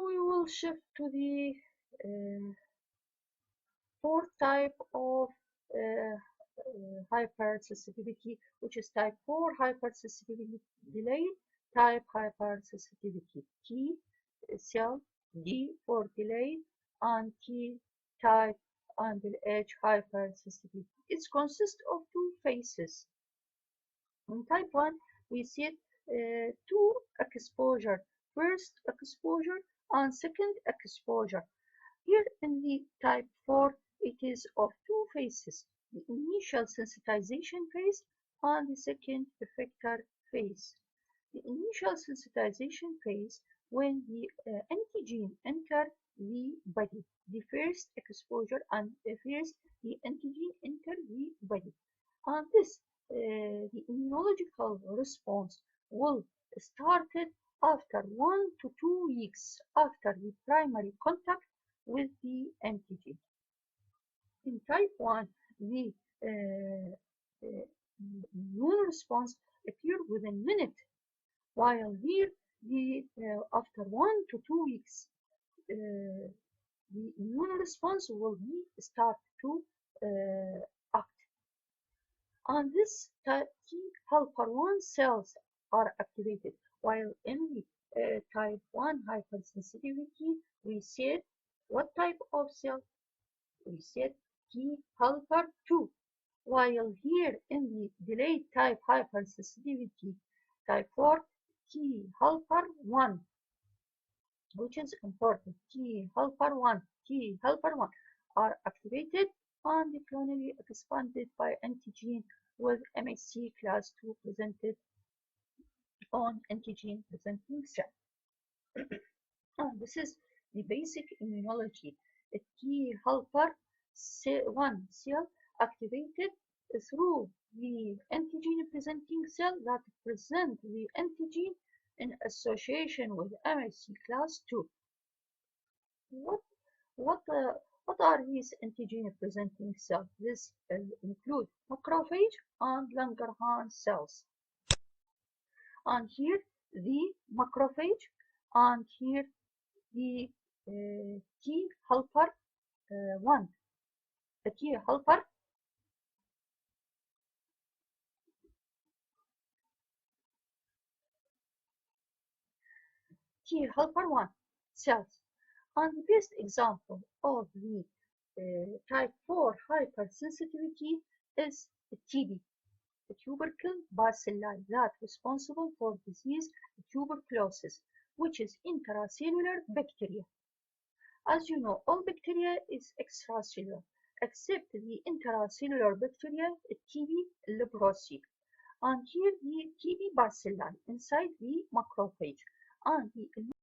we will shift to the fourth type of hypersensitivity, which is type 4 hypersensitivity, delayed type hypersensitivity. T cell, D for delayed, and T type and H hypersensitivity. It consists of two phases. In type 1, we see two exposure. First exposure and second exposure. Here in the type 4, it is of two phases, the initial sensitization phase and the second effector phase. The initial sensitization phase, when the antigen enter the body, the first exposure and the antigen enter the body. And this, the immunological response will start after 1 to 2 weeks after the primary contact with the antigen. In type 1, the immune response appears within minutes, while here, after 1 to 2 weeks, the immune response will start to act. And this T helper 1 cells are activated, while in the type 1 hypersensitivity, we said what type of cell? We said T helper 2, while here in the delayed type hypersensitivity type 4, T helper 1, which is important. T helper 1 are activated and clonally expanded by antigen with MHC class 2 presented on antigen presenting cell. This is the basic immunology. A T helper 1 cell activated through the antigen presenting cell that present the antigen in association with MHC class 2. What are these antigen presenting cells? This include macrophage and Langerhans cells. And here the macrophage, and here the T helper 1. The T helper T helper 1 cells. And the best example of the type 4 hypersensitivity is TB, the tubercle bacilli, that responsible for disease tuberculosis, which is intracellular bacteria. As you know, all bacteria is extracellular, except the intracellular bacteria, TB leprosi. And here the TB bacilli inside the macrophage, and the